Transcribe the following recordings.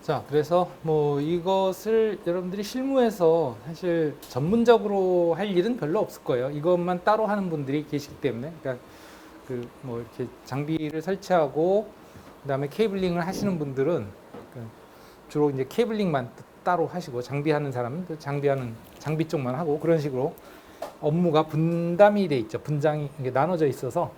자, 그래서 뭐 이것을 여러분들이 실무에서 사실 전문적으로 할 일은 별로 없을 거예요. 이것만 따로 하는 분들이 계시기 때문에. 그러니까 그 뭐 이렇게 장비를 설치하고 그다음에 케이블링을 하시는 분들은 그 주로 이제 케이블링만 따로 하시고 장비하는 사람은 또 장비하는 장비 쪽만 하고 그런 식으로 업무가 분담이 돼 있죠. 분장이 이게 나눠져 있어서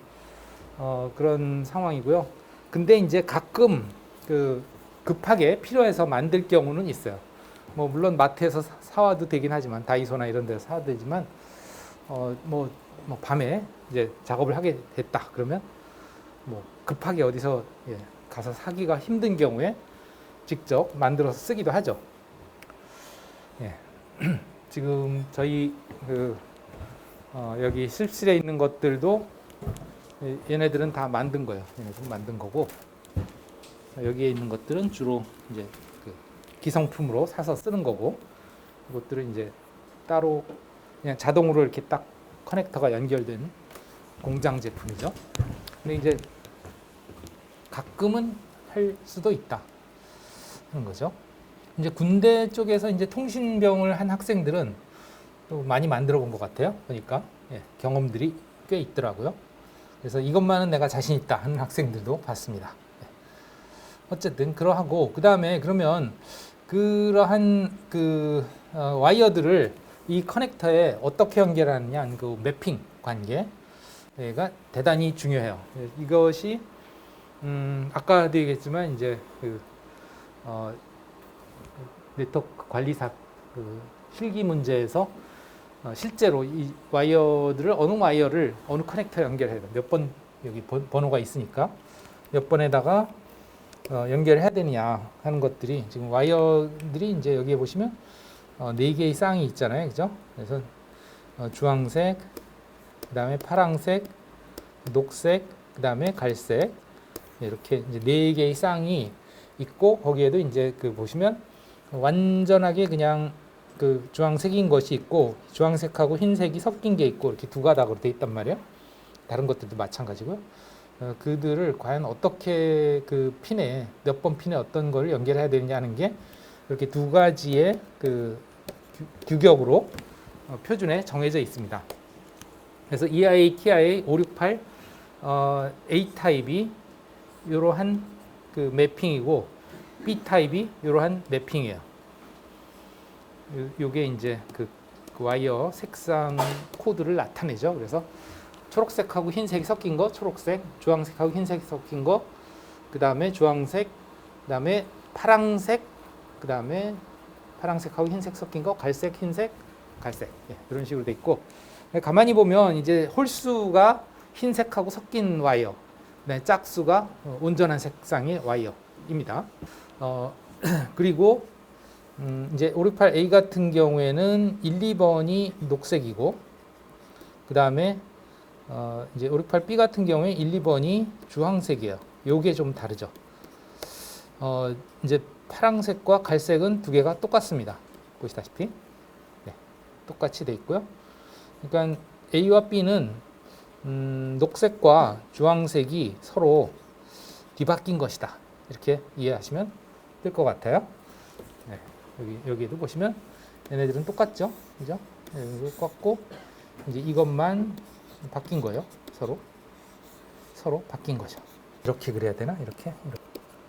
그런 상황이고요. 근데 이제 가끔 그 급하게 필요해서 만들 경우는 있어요. 뭐 물론 마트에서 사와도 되긴 하지만 다이소나 이런 데서 사도 되지만 뭐 밤에 이제 작업을 하게 됐다 그러면 뭐 급하게 어디서 가서 사기가 힘든 경우에 직접 만들어서 쓰기도 하죠. 예. 지금 저희 여기 실습실에 있는 것들도 얘네들은 다 만든 거예요. 얘네들은 만든 거고 여기에 있는 것들은 주로 이제 그 기성품으로 사서 쓰는 거고 이것들은 이제 따로 그냥 자동으로 이렇게 딱 커넥터가 연결된 공장 제품이죠. 근데 이제 가끔은 할 수도 있다 하는 거죠. 이제 군대 쪽에서 이제 통신병을 한 학생들은 또 많이 만들어 본 것 같아요. 보니까 경험들이 꽤 있더라고요. 그래서 이것만은 내가 자신 있다 하는 학생들도 봤습니다. 어쨌든 그러하고 그 다음에 그러면 그러한 와이어들을 이 커넥터에 어떻게 연결하느냐 그 매핑 관계가 대단히 중요해요. 이것이 아까도 얘기했지만 이제 네트워크 관리사 실기 문제에서 실제로 이 와이어들을 어느 와이어를 어느 커넥터에 연결해야 돼. 몇 번 여기 번호가 있으니까 몇 번에다가 연결해야 되느냐 하는 것들이 지금 와이어들이 이제 여기에 보시면 4개의 쌍이 있잖아요. 그죠? 그래서 주황색, 그 다음에 파랑색, 녹색, 그 다음에 갈색 이렇게 이제 4개의 쌍이 있고 거기에도 이제 보시면 완전하게 그냥 그 주황색인 것이 있고 주황색하고 흰색이 섞인 게 있고 이렇게 두 가닥으로 돼 있단 말이에요. 다른 것들도 마찬가지고요. 그들을 과연 어떻게 그 핀에 몇 번 핀에 어떤 걸 연결해야 되느냐 하는 게 이렇게 두 가지의 그 규격으로 표준에 정해져 있습니다. 그래서 EIA, TIA 568 A 타입이 이러한 그 매핑이고 B 타입이 이러한 매핑이에요. 요게 이제 그 와이어 색상 코드를 나타내죠. 그래서 초록색하고 흰색이 섞인 거, 초록색, 주황색하고 흰색이 섞인 거, 그 다음에 주황색, 그 다음에 파랑색, 그 다음에 파랑색하고 흰색 섞인 거, 갈색, 흰색, 갈색 이런 식으로 돼 있고 가만히 보면 이제 홀수가 흰색하고 섞인 와이어, 네, 짝수가 온전한 색상의 와이어입니다. 그리고 이제 568A 같은 경우에는 1, 2번이 녹색이고 그 다음에 이제 568B 같은 경우에 1, 2번이 주황색이에요. 요게 좀 다르죠. 이제 파랑색과 갈색은 두 개가 똑같습니다. 보시다시피 네, 똑같이 돼 있고요. 그러니까 A와 B는 녹색과 주황색이 서로 뒤바뀐 것이다. 이렇게 이해하시면 될 것 같아요. 네, 여기에도 보시면 얘네들은 똑같죠, 그죠? 네, 똑같고 이제 이것만 바뀐 거예요. 서로 바뀐 거죠. 이렇게 그려야 되나? 이렇게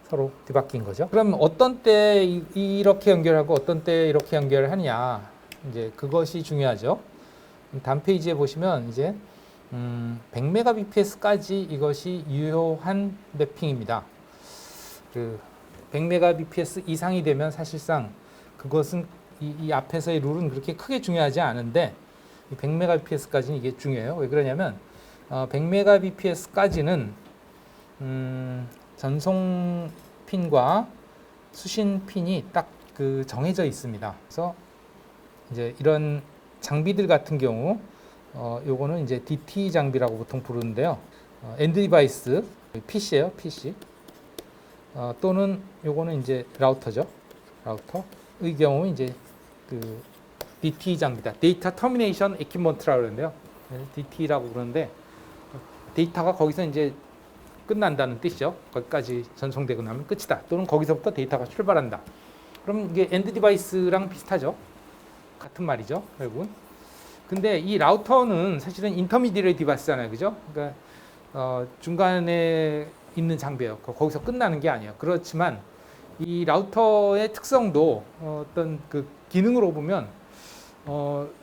서로 뒤바뀐 거죠. 그럼 어떤 때 이렇게 연결하고 어떤 때 이렇게 연결을 하느냐, 이제 그것이 중요하죠. 다음 페이지에 보시면 이제 100mbps까지 이것이 유효한 매핑입니다. 그 100mbps 이상이 되면 사실상 그것은 이 앞에서의 룰은 그렇게 크게 중요하지 않은데 100mbps까지는 이게 중요해요. 왜 그러냐면 100mbps까지는 전송 핀과 수신 핀이 딱 그 정해져 있습니다. 그래서 이제 이런 장비들 같은 경우 요거는 이제 DT 장비라고 보통 부르는데요. 엔드 디바이스 PC예요, PC. 또는 요거는 이제 라우터죠. 라우터의 경우 이제 그 DT 장비다. 데이터 터미네이션 에퀴먼트라고 그러는데요. DT라고 그러는데 데이터가 거기서 이제 끝난다는 뜻이죠. 거기까지 전송되고 나면 끝이다. 또는 거기서부터 데이터가 출발한다. 그럼 이게 엔드 디바이스랑 비슷하죠. 같은 말이죠. 결국은. 근데 이 라우터는 사실은 인터미디어리 디바이스잖아요. 그죠? 그러니까 중간에 있는 장비예요. 거기서 끝나는 게 아니에요. 그렇지만 이 라우터의 특성도 어떤 그 기능으로 보면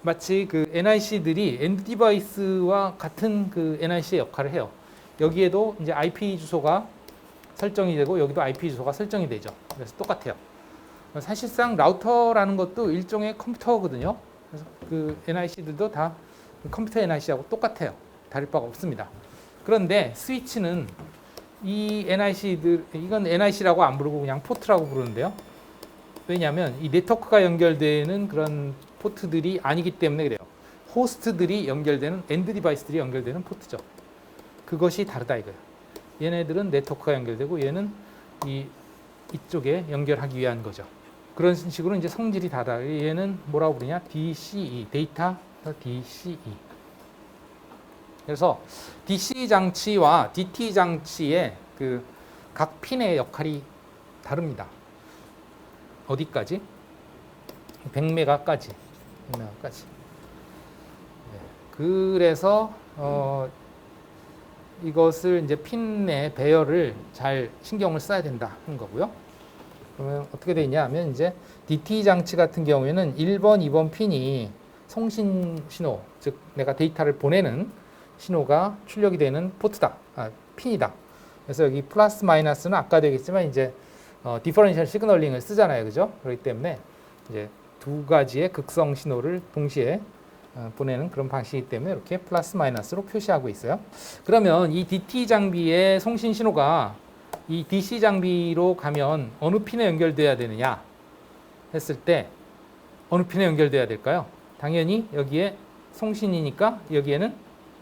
마치 그 NIC들이 엔드 디바이스와 같은 그 NIC의 역할을 해요. 여기에도 이제 IP 주소가 설정이 되고 여기도 IP 주소가 설정이 되죠. 그래서 똑같아요. 사실상 라우터라는 것도 일종의 컴퓨터거든요. 그래서 그 NIC들도 다 컴퓨터 NIC하고 똑같아요. 다를 바가 없습니다. 그런데 스위치는 이 NIC들, 이건 NIC라고 안 부르고 그냥 포트라고 부르는데요. 왜냐하면 이 네트워크가 연결되는 그런 포트들이 아니기 때문에 그래요. 호스트들이 연결되는, 엔드 디바이스들이 연결되는 포트죠. 그것이 다르다 이거예요. 얘네들은 네트워크가 연결되고 얘는 이쪽에 연결하기 위한 거죠. 그런 식으로 이제 성질이 다르다. 얘는 뭐라고 부르냐? DCE, 데이터 DCE. 그래서 DC 장치와 DT 장치의 그 각 핀의 역할이 다릅니다. 어디까지? 100메가까지. 100메가까지. 그래서 이것을 이제 핀의 배열을 잘 신경을 써야 된다 하는 거고요. 그러면 어떻게 되냐 하면 이제 DT 장치 같은 경우에는 1번, 2번 핀이 송신 신호, 즉 내가 데이터를 보내는 신호가 출력이 되는 포트다, 핀이다. 그래서 여기 플러스 마이너스는 아까 되겠지만 이제 디퍼런셜 시그널링을 쓰잖아요, 그죠? 그렇기 때문에 이제 두 가지의 극성 신호를 동시에 보내는 그런 방식이기 때문에 이렇게 플러스 마이너스로 표시하고 있어요. 그러면 이 DT 장비의 송신 신호가 이 DC 장비로 가면 어느 핀에 연결돼야 되느냐 했을 때 어느 핀에 연결돼야 될까요? 당연히 여기에 송신이니까 여기에는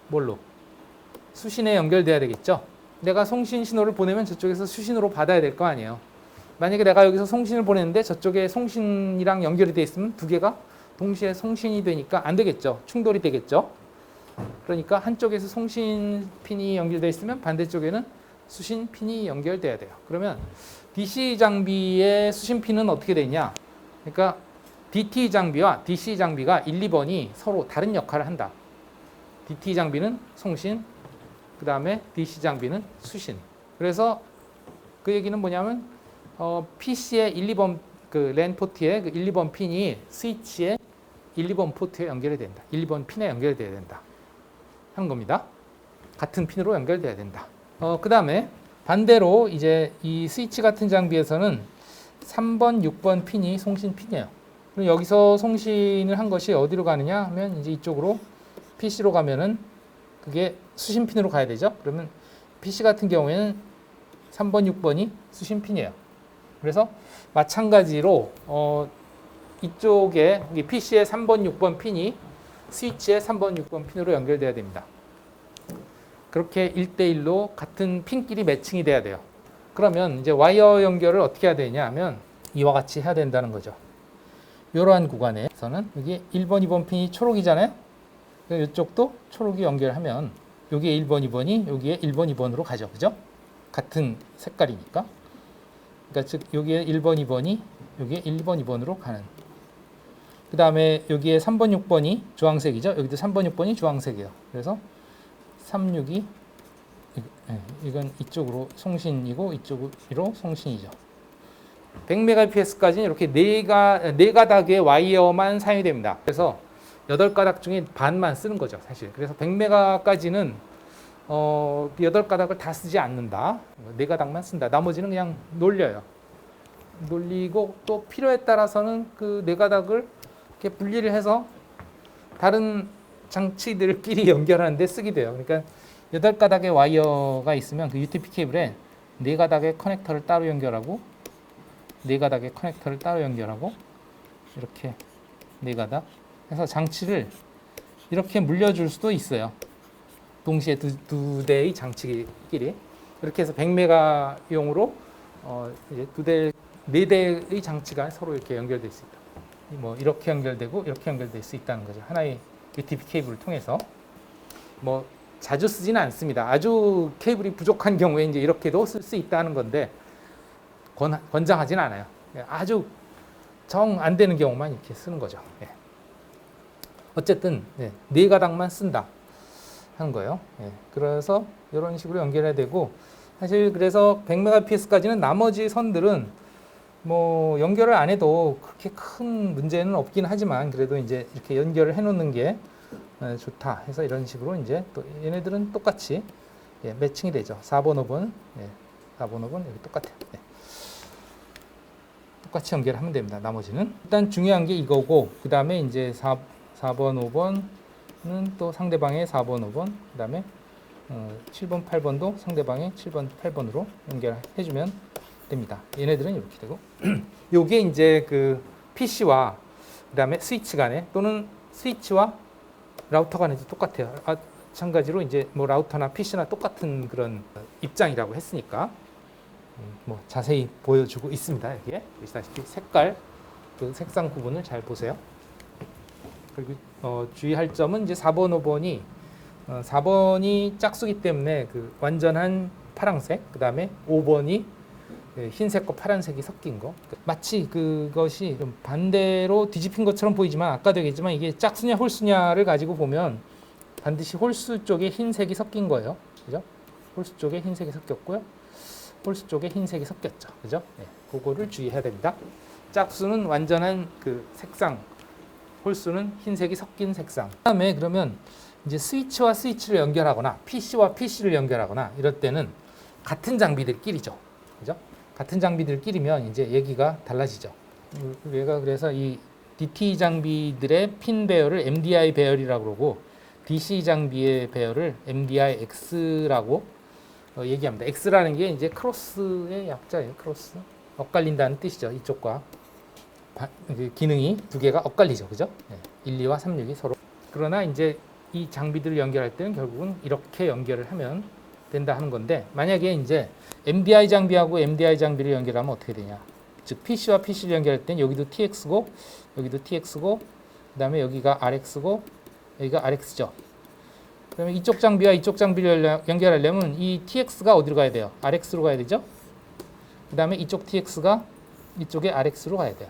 뭘로? 수신에 연결돼야 되겠죠. 내가 송신 신호를 보내면 저쪽에서 수신으로 받아야 될 거 아니에요. 만약에 내가 여기서 송신을 보냈는데 저쪽에 송신이랑 연결이 돼 있으면 두 개가 동시에 송신이 되니까 안 되겠죠. 충돌이 되겠죠. 그러니까 한쪽에서 송신 핀이 연결되어 있으면 반대쪽에는 수신 핀이 연결돼야 돼요. 그러면 DC 장비의 수신 핀은 어떻게 되냐? 그러니까 DT 장비와 DC 장비가 1, 2번이 서로 다른 역할을 한다. DT 장비는 송신, 그 다음에 DC 장비는 수신. 그래서 그 얘기는 뭐냐면 PC의 1, 2번 그 랜 포트의 그 1, 2번 핀이 스위치의 1, 2번 포트에 연결이 된다. 1, 2번 핀에 연결돼야 된다. 하는 겁니다. 같은 핀으로 연결돼야 된다. 그 다음에 반대로 이제 이 스위치 같은 장비에서는 3번, 6번 핀이 송신 핀이에요. 그럼 여기서 송신을 한 것이 어디로 가느냐 하면 이제 이쪽으로 PC로 가면은 그게 수신 핀으로 가야 되죠. 그러면 PC 같은 경우에는 3번, 6번이 수신 핀이에요. 그래서 마찬가지로 이쪽에 PC의 3번, 6번 핀이 스위치의 3번, 6번 핀으로 연결돼야 됩니다. 그렇게 1대1로 같은 핀끼리 매칭이 돼야 돼요. 그러면 이제 와이어 연결을 어떻게 해야 되냐 하면 이와 같이 해야 된다는 거죠. 이러한 구간에서는 여기 1번, 2번 핀이 초록이잖아요. 이쪽도 초록이 연결하면 여기에 1번, 2번이 여기에 1번, 2번으로 가죠. 그죠? 같은 색깔이니까. 그러니까 즉 여기에 1번, 2번이 여기에 1번, 2번으로 가는. 그 다음에 여기에 3번, 6번이 주황색이죠. 여기도 3번, 6번이 주황색이에요. 그래서 3, 6이 이건 이쪽으로 송신이고 이쪽으로 송신이죠. 100mbps까지는 이렇게 네 가닥의 와이어만 사용이 됩니다. 그래서 8가닥 중에 반만 쓰는 거죠, 사실. 그래서 100메가까지는 8가닥을 다 쓰지 않는다. 4가닥만 쓴다. 나머지는 그냥 놀려요. 놀리고 또 필요에 따라서는 그 4가닥을 이렇게 분리를 해서 다른 장치들끼리 연결하는데 쓰게 돼요. 그러니까 8가닥의 와이어가 있으면 그 UTP 케이블에 4가닥의 커넥터를 따로 연결하고 4가닥의 커넥터를 따로 연결하고 이렇게 4가닥 해서 장치를 이렇게 물려줄 수도 있어요. 동시에 두 대의 장치끼리 이렇게 해서 100메가용으로 이제 4대의 장치가 서로 이렇게 연결될 수 있다. 뭐 이렇게 연결되고 이렇게 연결될 수 있다는 거죠. 하나의 UTP 케이블을 통해서 뭐 자주 쓰지는 않습니다. 아주 케이블이 부족한 경우에 이제 이렇게도 쓸 수 있다는 건데 권장하지는 않아요. 아주 정 안 되는 경우만 이렇게 쓰는 거죠. 예. 어쨌든 네 가닥만 쓴다 하는 거예요. 예. 그래서 이런 식으로 연결해야 되고, 사실 그래서 100mbps까지는 나머지 선들은 뭐 연결을 안 해도 그렇게 큰 문제는 없긴 하지만, 그래도 이제 이렇게 연결을 해 놓는 게 좋다 해서 이런 식으로 이제 또 얘네들은 똑같이 매칭이 되죠. 4번, 5번, 4번, 5번 여기 똑같아요. 똑같이 연결하면 됩니다. 나머지는 일단 중요한 게 이거고, 그 다음에 이제 4번, 5번은 또 상대방의 4번, 5번, 그 다음에 7번, 8번도 상대방의 7번, 8번으로 연결해주면 됩니다. 얘네들은 이렇게 되고, 요게 이제 그 PC와 그 다음에 스위치 간에, 또는 스위치와 라우터 간에도 똑같아요. 마찬가지로 이제 뭐 라우터나 PC나 똑같은 그런 입장이라고 했으니까 뭐 자세히 보여주고 있습니다. 여기에 보시다시피 색깔, 그 색상 구분을 잘 보세요. 그리고 주의할 점은 이제 4번, 5번이 4번이 짝수기 때문에 그 완전한 파란색, 그 다음에 5번이 흰색과 파란색이 섞인 거. 마치 그것이 좀 반대로 뒤집힌 것처럼 보이지만, 아까도 얘기했지만 이게 짝수냐 홀수냐를 가지고 보면 반드시 홀수 쪽에 흰색이 섞인 거예요. 그죠? 홀수 쪽에 흰색이 섞였고요. 홀수 쪽에 흰색이 섞였죠. 그죠? 네, 그거를 주의해야 됩니다. 짝수는 완전한 그 색상, 홀수는 흰색이 섞인 색상. 그다음에 그러면 이제 스위치와 스위치를 연결하거나 PC와 PC를 연결하거나 이럴 때는 같은 장비들끼리죠. 그죠? 같은 장비들끼리면 이제 얘기가 달라지죠. 우리가 그래서 이 DT 장비들의 핀 배열을 MDI 배열이라고 그러고, DC 장비의 배열을 MDI X라고 얘기합니다. X라는 게 이제 크로스의 약자예요. 크로스. 엇갈린다는 뜻이죠. 이쪽과 기능이 두 개가 엇갈리죠. 그죠? 1, 2와 3, 6이 서로. 그러나 이제 이 장비들을 연결할 때는 결국은 이렇게 연결을 하면 된다 하는 건데, 만약에 이제 MDI 장비하고 MDI 장비를 연결하면 어떻게 되냐? 즉 PC와 PC를 연결할 때는 여기도 TX고 여기도 TX고 그다음에 여기가 RX고 여기가 RX죠. 그러면 이쪽 장비와 이쪽 장비를 연결하려면 이 TX가 어디로 가야 돼요? RX로 가야 되죠. 그다음에 이쪽 TX가 이쪽에 RX로 가야 돼요.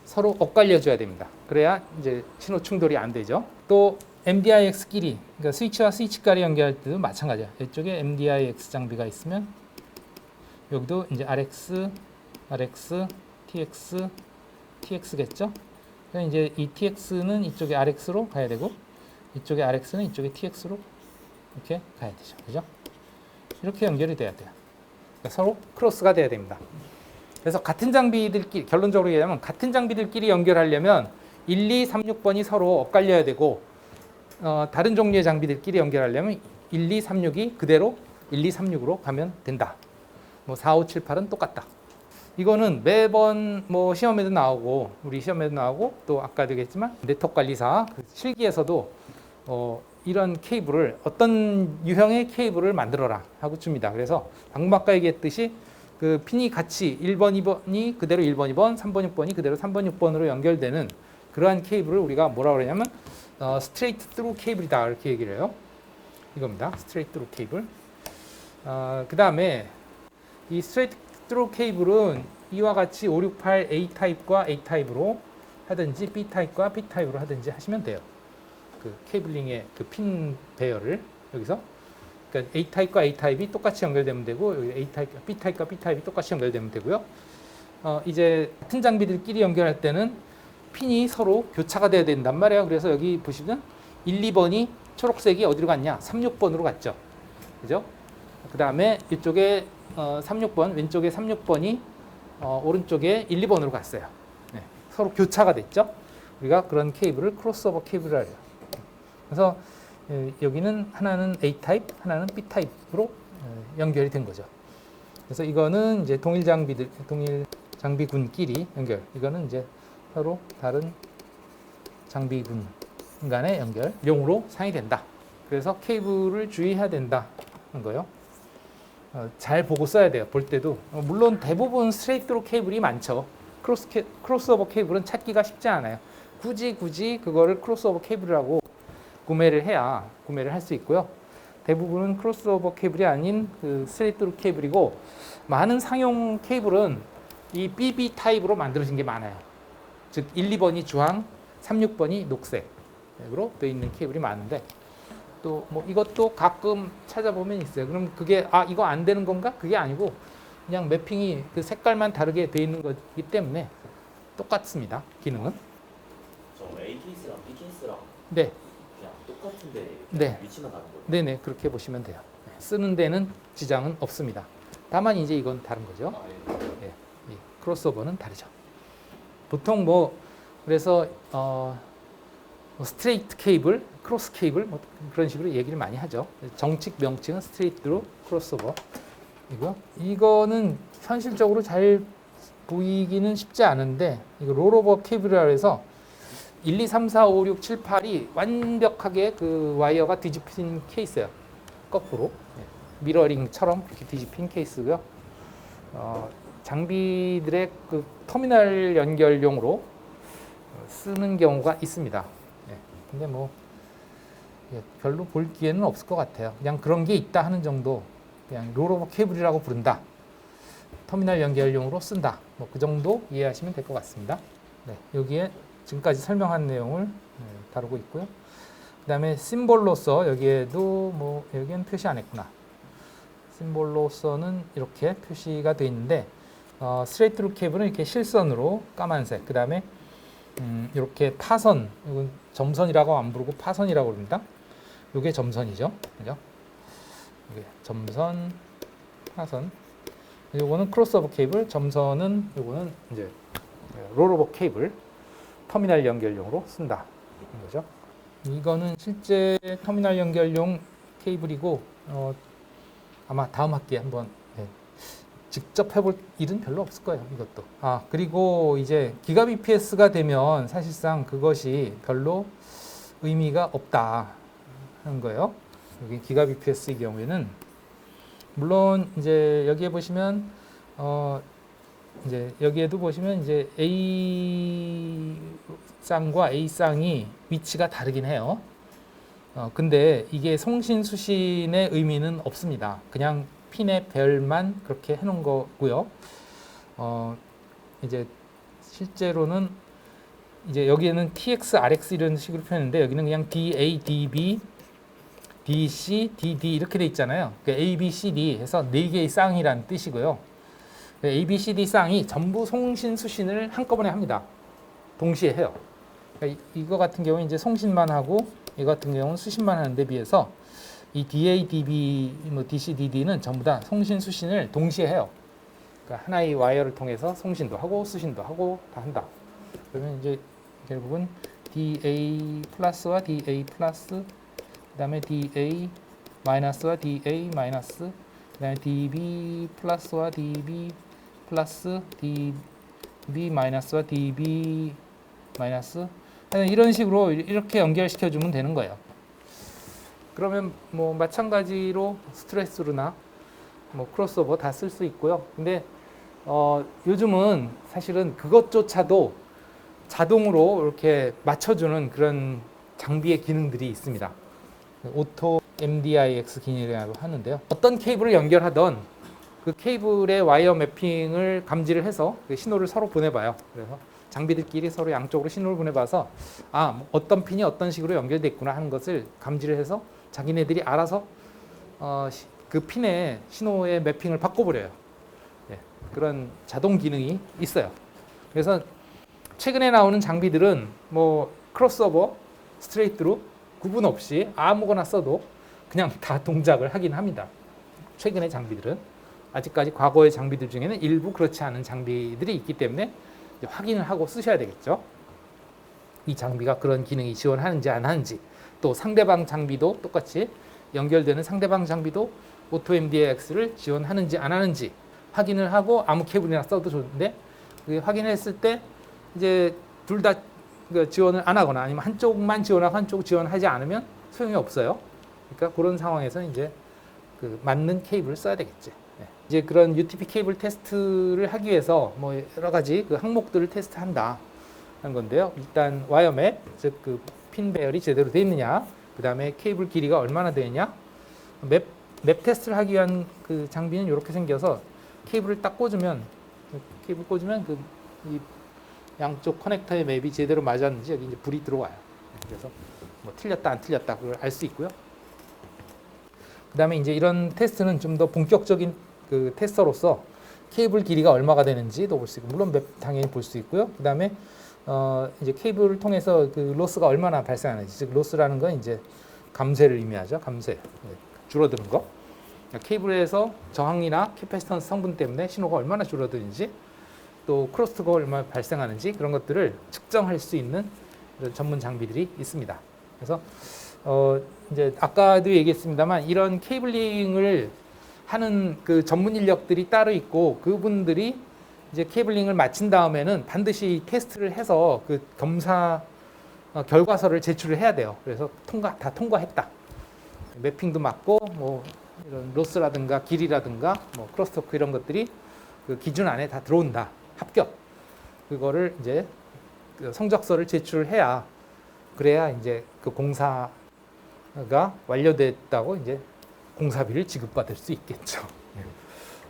서로 엇갈려 줘야 됩니다. 그래야 이제 신호 충돌이 안 되죠. 또 MDIX끼리, 그러니까 스위치와 스위치끼리 연결할 때도 마찬가지야. 이쪽에 MDIX 장비가 있으면 여기도 이제 RX, RX, TX, TX겠죠. 그래서 이제 이 TX는 이쪽에 RX로 가야 되고, 이쪽에 RX는 이쪽에 TX로 이렇게 가야 되죠. 그죠? 이렇게 연결이 돼야 돼요. 그러니까 서로 크로스가 돼야 됩니다. 그래서 같은 장비들끼리, 결론적으로 얘기하면 같은 장비들끼리 연결하려면 1, 2, 3, 6번이 서로 엇갈려야 되고, 다른 종류의 장비들끼리 연결하려면 1, 2, 3, 6이 그대로 1, 2, 3, 6으로 가면 된다. 뭐 4, 5, 7, 8은 똑같다. 이거는 매번 뭐 시험에도 나오고, 우리 시험에도 나오고, 또 아까도 얘기했지만 네트워크 관리사 그 실기에서도 이런 케이블을, 어떤 유형의 케이블을 만들어라 하고 줍니다. 그래서 방금 아까 얘기했듯이 그 핀이 같이 1번, 2번이 그대로 1번, 2번, 3번, 6번이 그대로 3번, 6번으로 연결되는 그러한 케이블을 우리가 뭐라고 그러냐면 스트레이트 트루 케이블이다, 이렇게 얘기를 해요. 이겁니다. 스트레이트 트루 케이블. 그 다음에 이 스트레이트 트루 케이블은 이와 같이 568 A 타입과 A 타입으로 하든지 B 타입과 B 타입으로 하든지 하시면 돼요. 그 케이블링의 그 핀 배열을 여기서, 그러니까 A 타입과 A 타입이 똑같이 연결되면 되고, 여기 A 타입과 B 타입과 B 타입이 똑같이 연결되면 되고요. 이제 같은 장비들끼리 연결할 때는 핀이 서로 교차가 돼야 된단 말이에요. 그래서 여기 보시면 1, 2번이 초록색이 어디로 갔냐? 3, 6번으로 갔죠. 그죠? 그 다음에 이쪽에 3, 6번, 왼쪽에 3, 6번이 오른쪽에 1, 2번으로 갔어요. 네. 서로 교차가 됐죠. 우리가 그런 케이블을 크로스오버 케이블이라 해요. 그래서 여기는 하나는 A 타입, 하나는 B 타입으로 연결이 된 거죠. 그래서 이거는 이제 동일 장비군끼리 연결. 이거는 이제 서로 다른 장비군 간의 연결용으로 사용이 된다. 그래서 케이블을 주의해야 된다는 거예요. 잘 보고 써야 돼요. 볼 때도. 물론 대부분 스트레이트로 케이블이 많죠. 크로스오버 케이블은 찾기가 쉽지 않아요. 굳이 그거를 크로스오버 케이블이라고 구매를 해야 구매를 할 수 있고요. 대부분은 크로스오버 케이블이 아닌 그 스트레이트 케이블이고, 많은 상용 케이블은 이 BB 타입으로 만들어진 게 많아요. 즉 1, 2번이 주황, 3, 6번이 녹색으로 되어 있는 케이블이 많은데, 또 뭐 이것도 가끔 찾아보면 있어요. 그럼 그게 이거 안 되는 건가? 그게 아니고 그냥 매핑이 그 색깔만 다르게 되어 있는 거기 때문에 똑같습니다. 기능은. 저 A 케이스랑 B 케이스랑 네, 그냥 똑같은데 네. 위치만 다른 거예요? 네네, 그렇게 보시면 돼요. 쓰는 데는 지장은 없습니다. 다만 이제 이건 다른 거죠. 예. 이 크로스오버는 다르죠. 보통 뭐 그래서 뭐 스트레이트 케이블, 크로스 케이블 뭐 그런 식으로 얘기를 많이 하죠. 정식 명칭은 스트레이트로 크로스오버. 이거는 현실적으로 잘 보이기는 쉽지 않은데, 이거 롤오버 케이블이라 해서 1, 2, 3, 4, 5, 6, 7, 8이 완벽하게 그 와이어가 뒤집힌 케이스예요. 거꾸로. 미러링처럼 그렇게 뒤집힌 케이스고요. 장비들의 그 터미널 연결용으로 쓰는 경우가 있습니다. 근데 뭐 별로 볼 기회는 없을 것 같아요. 그냥 그런 게 있다 하는 정도, 그냥 롤오버 케이블이라고 부른다, 터미널 연결용으로 쓴다, 뭐 그 정도 이해하시면 될 것 같습니다. 네, 여기에 지금까지 설명한 내용을 다루고 있고요. 그 다음에 심볼로서, 여기에도 뭐 여기는 표시 안 했구나. 심볼로서는 이렇게 표시가 되어 있는데, 스트레이트 루 케이블은 이렇게 실선으로 까만색, 그 다음에 이렇게 파선, 이건 점선이라고 안 부르고 파선이라고 부릅니다. 이게 점선이죠, 그죠? 이게 점선, 파선. 요거는 크로스오버 케이블, 점선은 요거는 이제 롤오버 케이블, 터미널 연결용으로 쓴다, 이런 거죠. 이거는 실제 터미널 연결용 케이블이고, 아마 다음 학기에 한번 직접 해볼 일은 별로 없을 거예요, 이것도. 그리고 이제 기가 bps가 되면 사실상 그것이 별로 의미가 없다 하는 거예요. 여기 기가 bps의 경우에는, 물론 이제 여기에 보시면 이제 여기에도 보시면 이제 A 쌍과 A 쌍이 위치가 다르긴 해요. 근데 이게 송신 수신의 의미는 없습니다. 그냥 핀의 별만 그렇게 해놓은 거고요. 이제 실제로는 이제 여기에는 TX, RX 이런 식으로 표현했는데, 여기는 그냥 DA, DB, DC, DD 이렇게 돼 있잖아요. 그러니까 A, B, C, D 해서 4개의 쌍이라는 뜻이고요. A, B, C, D 쌍이 전부 송신, 수신을 한꺼번에 합니다. 동시에 해요. 그러니까 이거 같은 경우는 이제 송신만 하고, 이거 같은 경우는 수신만 하는 데 비해서 이 DA, DB, 뭐 DC, DD는 전부 다 송신, 수신을 동시에 해요. 그러니까 하나의 와이어를 통해서 송신도 하고 수신도 하고 다 한다. 그러면 이제 결국은 DA 플러스와 DA 플러스, 그 다음에 DA 마이너스와 DA 마이너스, 그 다음에 DB 플러스와 DB 플러스, DB 마이너스와 DB 마이너스, 이런 식으로 이렇게 연결시켜 주면 되는 거예요. 그러면 뭐 마찬가지로 스트레스루나 뭐 크로스오버 다 쓸 수 있고요. 근데 요즘은 사실은 그것조차도 자동으로 이렇게 맞춰주는 그런 장비의 기능들이 있습니다. 오토 MDIX 기능이라고 하는데요. 어떤 케이블을 연결하던 그 케이블의 와이어 매핑을 감지를 해서 그 신호를 서로 보내봐요. 그래서 장비들끼리 서로 양쪽으로 신호를 보내봐서 어떤 핀이 어떤 식으로 연결돼 있구나 하는 것을 감지를 해서 자기네들이 알아서 그 핀의 신호의 매핑을 바꿔버려요. 그런 자동 기능이 있어요. 그래서 최근에 나오는 장비들은 뭐 크로스오버, 스트레이트로 구분 없이 아무거나 써도 그냥 다 동작을 하긴 합니다. 최근의 장비들은. 아직까지 과거의 장비들 중에는 일부 그렇지 않은 장비들이 있기 때문에 이제 확인을 하고 쓰셔야 되겠죠. 이 장비가 그런 기능이 지원하는지 안 하는지, 또 상대방 장비도 똑같이 연결되는 상대방 장비도 오토 MDIX를 지원하는지 안 하는지 확인을 하고, 아무 케이블이나 써도 좋은데 확인했을 때 이제 둘 다 지원을 안 하거나 아니면 한쪽만 지원하고 한쪽 지원하지 않으면 소용이 없어요. 그러니까 그런 상황에서 이제 그 맞는 케이블을 써야 되겠지. 이제 그런 UTP 케이블 테스트를 하기 위해서 뭐 여러 가지 그 항목들을 테스트한다 하는 건데요. 일단 와이어맵, 즉 그 핀 배열이 제대로 되어 있느냐, 그 다음에 케이블 길이가 얼마나 되느냐. 맵 테스트를 하기 위한 그 장비는 이렇게 생겨서 케이블을 딱 꽂으면 이 양쪽 커넥터의 맵이 제대로 맞았는지 여기 이제 불이 들어와요. 그래서 뭐 틀렸다 안 틀렸다 그걸 알 수 있고요. 그 다음에 이제 이런 테스트는 좀 더 본격적인 그 테스터로서 케이블 길이가 얼마가 되는지도 볼 수 있고, 물론 맵 당연히 볼 수 있고요. 그 다음에 이제 케이블을 통해서 그 로스가 얼마나 발생하는지, 즉 로스라는 건 이제 감쇄를 의미하죠. 감쇄, 줄어드는 거. 케이블에서 저항이나 캐패시턴스 성분 때문에 신호가 얼마나 줄어드는지, 또 크로스트가 얼마나 발생하는지 그런 것들을 측정할 수 있는 이런 전문 장비들이 있습니다. 그래서 이제 아까도 얘기했습니다만 이런 케이블링을 하는 그 전문 인력들이 따로 있고, 그분들이 이제 케이블링을 마친 다음에는 반드시 테스트를 해서 그 검사 결과서를 제출을 해야 돼요. 그래서 다 통과했다. 매핑도 맞고 뭐 이런 로스라든가 길이라든가 뭐 크로스토크 이런 것들이 그 기준 안에 다 들어온다. 합격. 그거를 이제 그 성적서를 제출을 해야, 그래야 이제 그 공사가 완료됐다고 이제 공사비를 지급받을 수 있겠죠.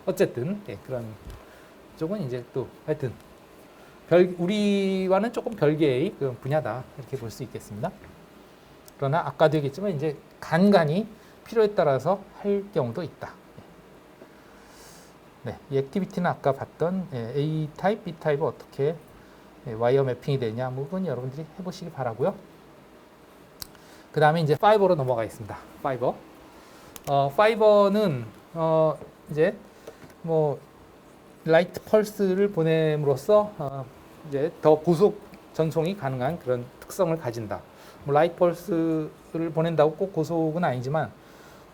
어쨌든 그런 쪽은 이제 또 하여튼 우리와는 조금 별개의 그 분야다 이렇게 볼 수 있겠습니다. 그러나 아까도 얘기했지만 이제 간간히 필요에 따라서 할 경우도 있다. 네, 이 액티비티는 아까 봤던 A 타입, B 타입은 어떻게 와이어 매핑이 되냐, 부분 여러분들이 해보시기 바라고요. 그 다음에 이제 파이버로 넘어가겠습니다. 파이버는 이제 뭐 라이트 펄스를 보냄으로써 이제 더 고속 전송이 가능한 그런 특성을 가진다. 뭐 라이트 펄스를 보낸다고 꼭 고속은 아니지만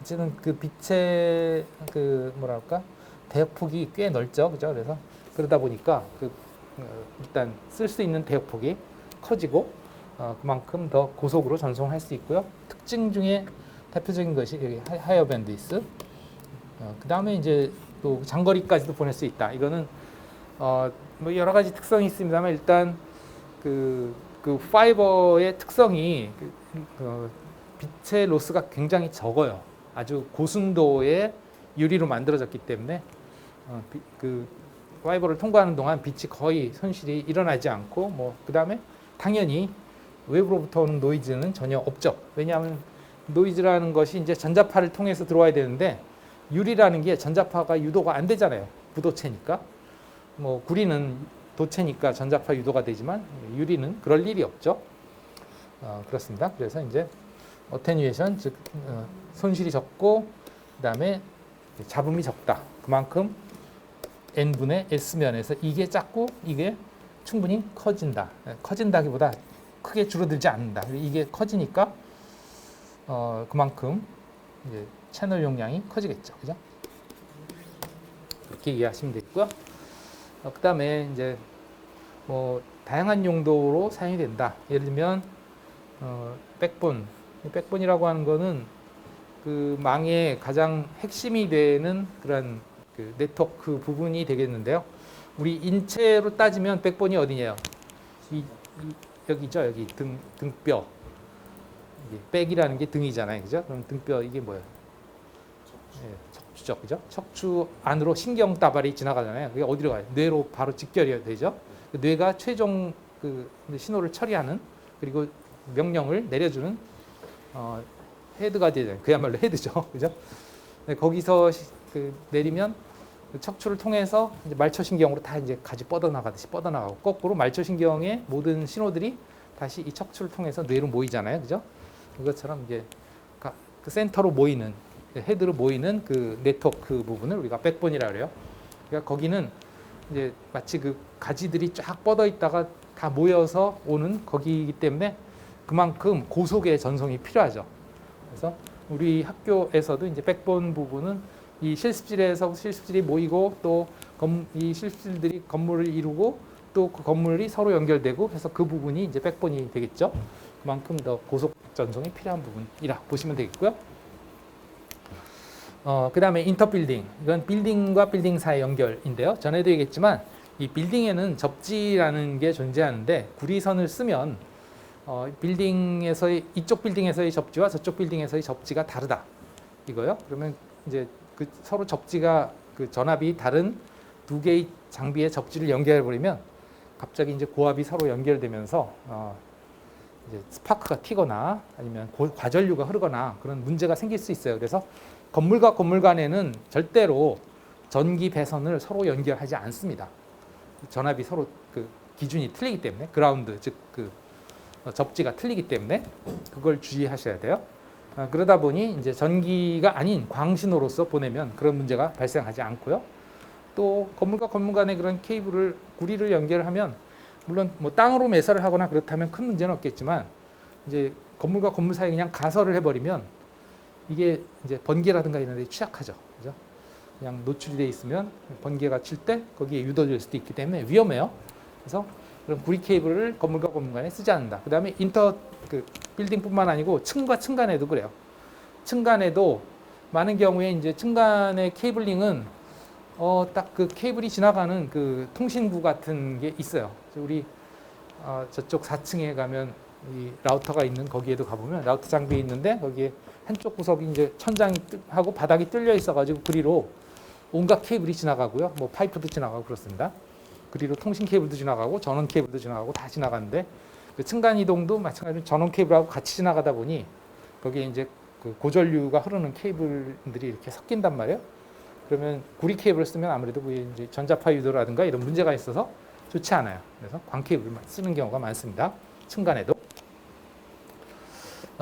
어쨌든 그 빛의 그 뭐랄까 대역폭이 꽤 넓죠, 그죠? 그래서 그러다 보니까 일단 쓸 수 있는 대역폭이 커지고 그만큼 더 고속으로 전송할 수 있고요. 특징 중에 대표적인 것이 여기 하이어 밴드위스. 그 다음에 이제 또 장거리까지도 보낼 수 있다. 이거는 뭐 여러 가지 특성이 있습니다만 일단 그 파이버의 특성이 빛의 로스가 굉장히 적어요. 아주 고순도의 유리로 만들어졌기 때문에 그 파이버를 통과하는 동안 빛이 거의 손실이 일어나지 않고, 뭐 그 다음에 당연히 외부로부터 오는 노이즈는 전혀 없죠. 왜냐하면 노이즈라는 것이 이제 전자파를 통해서 들어와야 되는데 유리라는 게 전자파가 유도가 안 되잖아요. 부도체니까. 뭐 구리는 도체니까 전자파 유도가 되지만 유리는 그럴 일이 없죠. 그렇습니다. 그래서 이제 어테뉴에이션, 즉 손실이 적고 그다음에 잡음이 적다. 그만큼 n분의 s면에서 이게 작고 이게 충분히 커진다. 커진다기보다 크게 줄어들지 않는다. 이게 커지니까 그만큼 이제 채널 용량이 커지겠죠, 그죠? 그렇게 이해하시면 되고요. 그다음에 이제 뭐 다양한 용도로 사용이 된다. 예를 들면 백본이라고 하는 거는 그 망의 가장 핵심이 되는 그런 그 네트워크 부분이 되겠는데요. 우리 인체로 따지면 백본이 어디냐요? 여기죠, 여기 등뼈. 백이라는 게 등이잖아요, 그죠? 그럼 등뼈 이게 뭐예요? 척추죠, 그죠? 척추 안으로 신경 다발이 지나가잖아요. 그게 어디로 가요? 뇌로 바로 직결이 되죠. 그 뇌가 최종 그 신호를 처리하는, 그리고 명령을 내려주는 헤드가 되잖아요. 그야말로 헤드죠, 그죠? 거기서 내리면 그 척추를 통해서 이제 말초신경으로 다 이제 가지 뻗어나가듯이 뻗어나가고, 거꾸로 말초신경의 모든 신호들이 다시 이 척추를 통해서 뇌로 모이잖아요, 그죠? 그것처럼 이제 그 센터로 모이는, 헤드로 모이는 그 네트워크 부분을 우리가 백본이라고 그래요. 그러니까 거기는 이제 마치 그 가지들이 쫙 뻗어 있다가 다 모여서 오는 거기이기 때문에 그만큼 고속의 전송이 필요하죠. 그래서 우리 학교에서도 이제 백본 부분은 이 실습실에서 실습실이 모이고 또 이 실습실들이 건물을 이루고 또 그 건물이 서로 연결되고 해서 그 부분이 이제 백본이 되겠죠. 그만큼 더 고속 전송이 필요한 부분이라 보시면 되겠고요. 그 다음에 인터빌딩. 이건 빌딩과 빌딩 사이 연결인데요. 전에도 얘기했지만 이 빌딩에는 접지라는 게 존재하는데 구리선을 쓰면 빌딩에서의 이쪽 빌딩에서의 접지와 저쪽 빌딩에서의 접지가 다르다 이거요. 그러면 이제 그 서로 접지가 그 전압이 다른 두 개의 장비의 접지를 연결해 버리면 갑자기 이제 고압이 서로 연결되면서 이제 스파크가 튀거나 아니면 과전류가 흐르거나 그런 문제가 생길 수 있어요. 그래서 건물과 건물 간에는 절대로 전기 배선을 서로 연결하지 않습니다. 전압이 서로 그 기준이 틀리기 때문에 그라운드 즉 그 접지가 틀리기 때문에 그걸 주의하셔야 돼요. 그러다 보니 이제 전기가 아닌 광신호로서 보내면 그런 문제가 발생하지 않고요. 또 건물과 건물 간에 그런 케이블을 구리를 연결하면 물론 뭐 땅으로 매설을 하거나 그렇다면 큰 문제는 없겠지만 이제 건물과 건물 사이에 그냥 가설을 해버리면 이게 이제 번개라든가 이런 데 취약하죠. 그죠? 그냥 노출이 돼 있으면 번개가 칠 때 거기에 유도될 수도 있기 때문에 위험해요. 그래서 그런 구리 케이블을 건물과 건물 간에 쓰지 않는다. 그 다음에 그 빌딩뿐만 아니고 층과 층 간에도 그래요. 층 간에도 많은 경우에 이제 층 간의 케이블링은 딱 그 케이블이 지나가는 그 통신구 같은 게 있어요. 우리 저쪽 4층에 가면 이 라우터가 있는 거기에도 가보면 라우터 장비 있는데 거기에 한쪽 구석이 이제 천장하고 바닥이 뚫려 있어가지고 그리로 온갖 케이블이 지나가고요. 뭐 파이프도 지나가고 그렇습니다. 그리로 통신 케이블도 지나가고 전원 케이블도 지나가고 다 지나가는데 그 층간 이동도 마찬가지로 전원 케이블하고 같이 지나가다 보니 거기에 이제 그 고전류가 흐르는 케이블들이 이렇게 섞인단 말이에요. 그러면 구리 케이블을 쓰면 아무래도 이제 전자파 유도라든가 이런 문제가 있어서 좋지 않아요. 그래서 광 케이블을 쓰는 경우가 많습니다. 층간에도.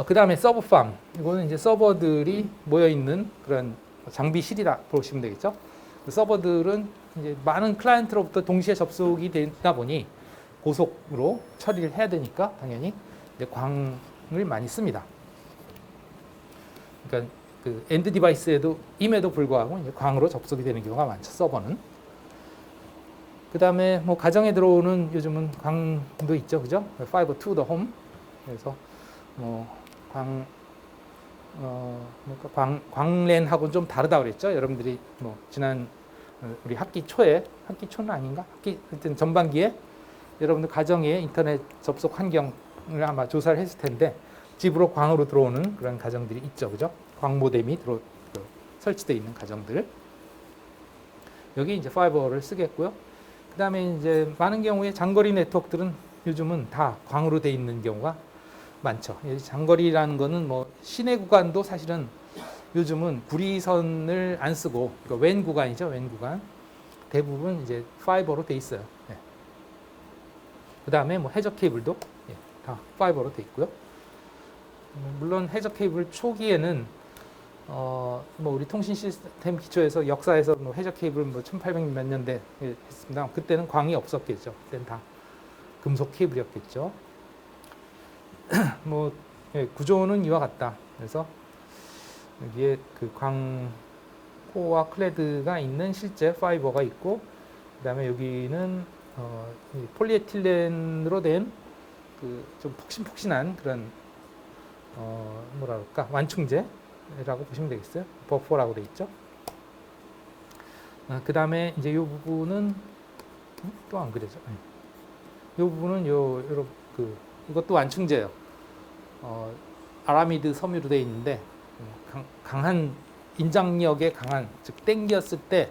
그 다음에 서버팜. 이거는 이제 서버들이 모여 있는 그런 장비실이라 보시면 되겠죠. 그 서버들은 이제 많은 클라이언트로부터 동시에 접속이 되다 보니 고속으로 처리를 해야 되니까 당연히 이제 광을 많이 씁니다. 그러니까 그 엔드 디바이스에도 임에도 불구하고 이제 광으로 접속이 되는 경우가 많죠. 서버는. 그 다음에 뭐 가정에 들어오는 요즘은 광도 있죠, 그죠? Fiber to the home. 그래서 뭐 광랜하고는 좀 다르다 그랬죠. 여러분들이 뭐 지난 우리 학기 초는 아닌가? 하여튼 전반기에 여러분들 가정에 인터넷 접속 환경을 아마 조사를 했을 텐데 집으로 광으로 들어오는 그런 가정들이 있죠, 그죠? 광 모뎀이 설치되어 있는 가정들. 여기 이제 파이버를 쓰겠고요. 그 다음에 이제 많은 경우에 장거리 네트워크들은 요즘은 다 광으로 되어 있는 경우가 많죠. 장거리라는 거는 뭐 시내 구간도 사실은 요즘은 구리선을 안 쓰고 그러니까 웬 구간이죠, 웬 구간. 대부분 이제 파이버로 돼 있어요. 네. 그 다음에 뭐 해저 케이블도 다 파이버로 돼 있고요. 물론 해저 케이블 초기에는 뭐 우리 통신 시스템 기초에서 역사에서 뭐 해저 케이블 뭐 1800 몇 년대 했습니다. 그때는 광이 없었겠죠. 그때는 다 금속 케이블이었겠죠. 뭐 구조는 이와 같다. 그래서 여기에 그 광코어와 클레드가 있는 실제 파이버가 있고, 그다음에 여기는 폴리에틸렌으로 된 그 좀 폭신폭신한 그런 뭐라 그럴까 완충제라고 보시면 되겠어요. 버퍼라고 돼 있죠. 그 다음에 이제 이 부분은 또 안 그려져. 이 부분은 이것도 완충제예요. 아라미드 섬유로 되어 있는데 강한 인장력에 강한, 즉 땡겼을 때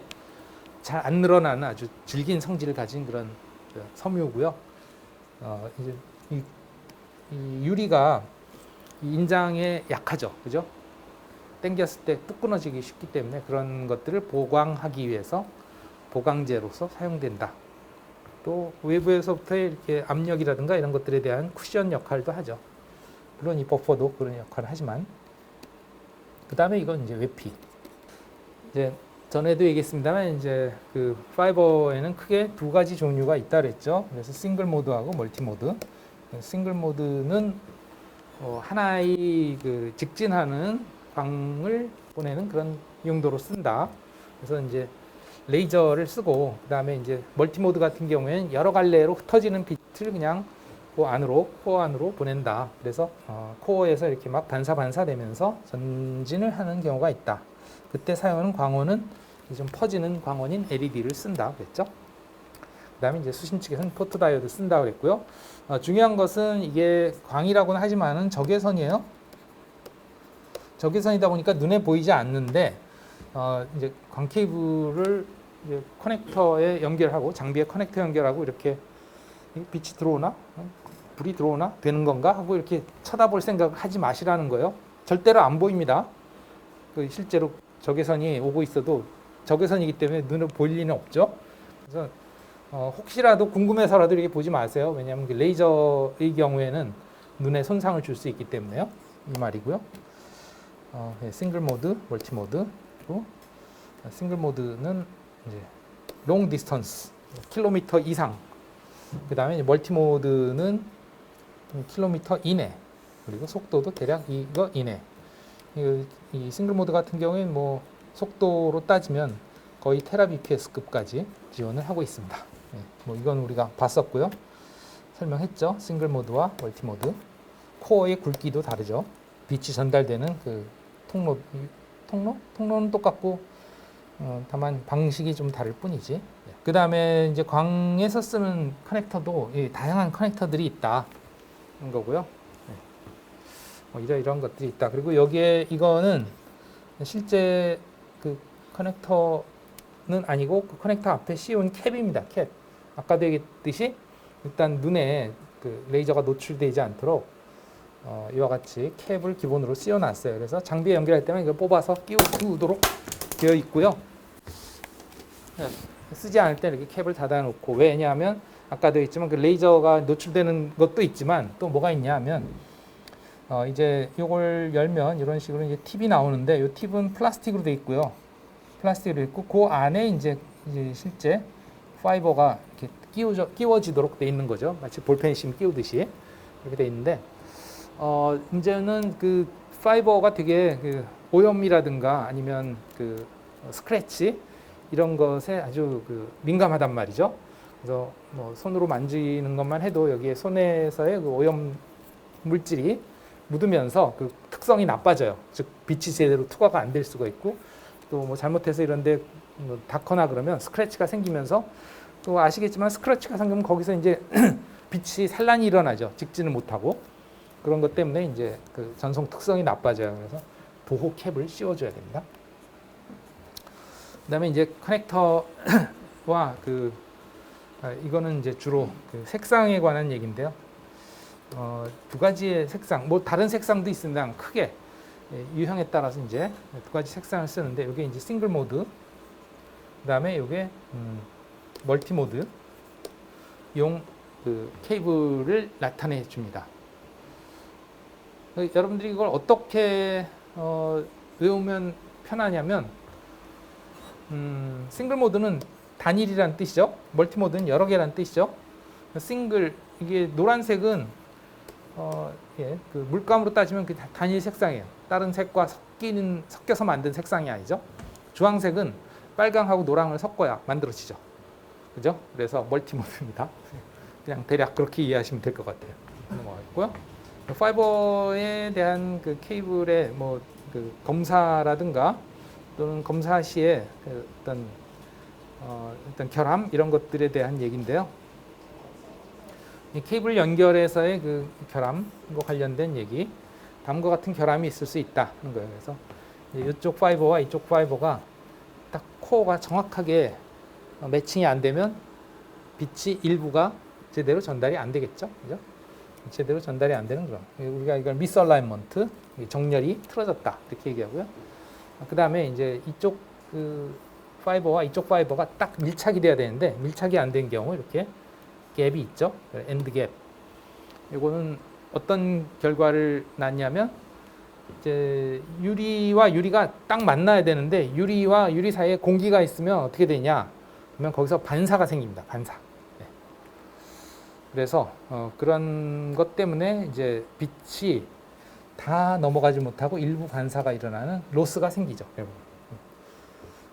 잘 안 늘어나는 아주 질긴 성질을 가진 그런 섬유고요. 이제 이 유리가 이 인장에 약하죠, 그죠? 땡겼을 때 뚝 끊어지기 쉽기 때문에 그런 것들을 보강하기 위해서 보강제로서 사용된다. 또 외부에서부터의 이렇게 압력이라든가 이런 것들에 대한 쿠션 역할도 하죠. 물론 이 버퍼도 그런 역할을 하지만. 그 다음에 이건 이제 외피. 이제 전에도 얘기했습니다만 이제 그 파이버에는 크게 두 가지 종류가 있다 그랬죠. 그래서 싱글 모드하고 멀티 모드. 싱글 모드는 하나의 그 직진하는 광을 보내는 그런 용도로 쓴다. 그래서 이제 레이저를 쓰고, 그 다음에 이제 멀티 모드 같은 경우에는 여러 갈래로 흩어지는 빛을 그냥 그 안으로, 코어 안으로 보낸다. 그래서 코어에서 이렇게 막 반사되면서 전진을 하는 경우가 있다. 그때 사용하는 광원은 좀 퍼지는 광원인 LED를 쓴다 그랬죠. 그다음에 이제 수신 측에서는 포토다이오드 쓴다고 그랬고요. 중요한 것은 이게 광이라고는 하지만은 적외선이에요. 적외선이다 보니까 눈에 보이지 않는데 이제 광 케이블을 이제 커넥터에 연결하고 장비에 커넥터 연결하고 이렇게 빛이 들어오나 불이 들어오나 되는 건가 하고 이렇게 쳐다볼 생각을 하지 마시라는 거예요. 절대로 안 보입니다. 실제로 적외선이 오고 있어도 적외선이기 때문에 눈에 보일 리는 없죠. 그래서 혹시라도 궁금해서라도 이렇게 보지 마세요. 왜냐하면 레이저의 경우에는 눈에 손상을 줄 수 있기 때문에요. 이 말이고요. 싱글 모드, 멀티 모드, 그리고 싱글 모드는 이제 롱 디스턴스, 킬로미터 이상. 그 다음에 멀티 모드는 킬로미터 이내, 그리고 속도도 대략 이거 이내. 이 싱글 모드 같은 경우에는 뭐 속도로 따지면 거의 테라bps급까지 지원을 하고 있습니다. 뭐 이건 우리가 봤었고요. 설명했죠. 싱글 모드와 멀티 모드. 코어의 굵기도 다르죠. 빛이 전달되는 그 통로는 똑같고 다만 방식이 좀 다를 뿐이지. 그 다음에 이제 광에서 쓰는 커넥터도 다양한 커넥터들이 있다는 거고요. 뭐 이런 것들이 있다. 그리고 여기에 이거는 실제 그 커넥터는 아니고 그 커넥터 앞에 씌운 캡입니다. 캡. 아까도 얘기했듯이 일단 눈에 그 레이저가 노출되지 않도록 이와 같이 캡을 기본으로 씌워놨어요. 그래서 장비에 연결할 때만 이걸 뽑아서 끼우도록 되어 있고요. 쓰지 않을 때 이렇게 캡을 닫아놓고, 왜냐하면 아까도 했지만 그 레이저가 노출되는 것도 있지만 또 뭐가 있냐면 이제 이걸 열면 이런 식으로 이제 팁이 나오는데 이 팁은 플라스틱으로 되어 있고요. 플라스틱으로 있고 그 안에 이제 실제 파이버가 이렇게 끼워지도록 되어 있는 거죠. 마치 볼펜심 끼우듯이 이렇게 되어 있는데 이제는 그 파이버가 되게 그 오염이라든가 아니면 그 스크래치 이런 것에 아주 그 민감하단 말이죠. 그래서 뭐 손으로 만지는 것만 해도 여기에 손에서의 그 오염 물질이 묻으면서 그 특성이 나빠져요. 즉 빛이 제대로 투과가 안 될 수가 있고 또 뭐 잘못해서 이런데 뭐 닿거나 그러면 스크래치가 생기면서 또 아시겠지만 스크래치가 생기면 거기서 이제 빛이 산란이 일어나죠. 찍지는 못하고 그런 것 때문에 이제 그 전송 특성이 나빠져요. 그래서 보호 캡을 씌워줘야 됩니다. 그다음에 이제 커넥터와 이거는 이제 주로 그 색상에 관한 얘기인데요. 두 가지의 색상, 뭐 다른 색상도 있습니다. 크게 유형에 따라서 이제 두 가지 색상을 쓰는데 이게 이제 싱글 모드, 그다음에 이게 멀티 모드 용 그 케이블을 나타내 줍니다. 여러분들이 이걸 어떻게 외우면 편하냐면 싱글 모드는 단일이라는 뜻이죠. 멀티 모드는 여러 개라는 뜻이죠. 싱글 이게 노란색은 그 물감으로 따지면 그 단일 색상이에요. 다른 색과 섞여서 만든 색상이 아니죠. 주황색은 빨강하고 노랑을 섞어야 만들어지죠. 그죠? 그래서 멀티 모드입니다. 그냥 대략 그렇게 이해하시면 될 것 같아요. 넘어가고요. 파이버에 대한 그 케이블의 뭐 그 검사라든가 또는 검사 시에 그 어떤 결함 이런 것들에 대한 얘기인데요. 이 케이블 연결에서의 그 결함과 관련된 얘기, 다음과 같은 결함이 있을 수 있다는 거예요. 그래서 이쪽 파이버와 이쪽 파이버가 딱 코어가 정확하게 매칭이 안 되면 빛이 일부가 제대로 전달이 안 되겠죠, 그죠? 제대로 전달이 안 되는 그런 우리가 이걸 미스얼라이먼트, 정렬이 틀어졌다 이렇게 얘기하고요. 그 다음에 이제 이쪽 그 파이버와 이쪽 파이버가 딱 밀착이 돼야 되는데 밀착이 안 된 경우 이렇게 갭이 있죠. 엔드 갭. 이거는 어떤 결과를 낳냐면 이제 유리와 유리가 딱 만나야 되는데 유리와 유리 사이에 공기가 있으면 어떻게 되냐? 그러면 거기서 반사가 생깁니다. 반사. 네. 그래서 그런 것 때문에 이제 빛이 다 넘어가지 못하고 일부 반사가 일어나는 로스가 생기죠.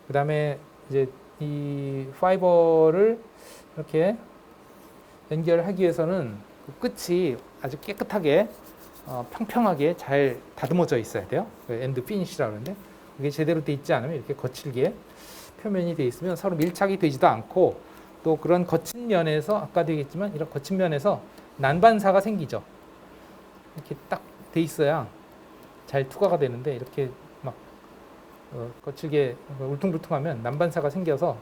그 다음에 이제 이 파이버를 이렇게 연결하기 위해서는 그 끝이 아주 깨끗하게 평평하게 잘 다듬어져 있어야 돼요. 엔드 피니시라고 하는데 이게 제대로 돼 있지 않으면 이렇게 거칠게 표면이 돼 있으면 서로 밀착이 되지도 않고 또 그런 거친 면에서 아까도 얘기했지만 이런 거친 면에서 난반사가 생기죠. 이렇게 딱 돼 있어야 잘 투과가 되는데 이렇게 막 거칠게 울퉁불퉁하면 난반사가 생겨서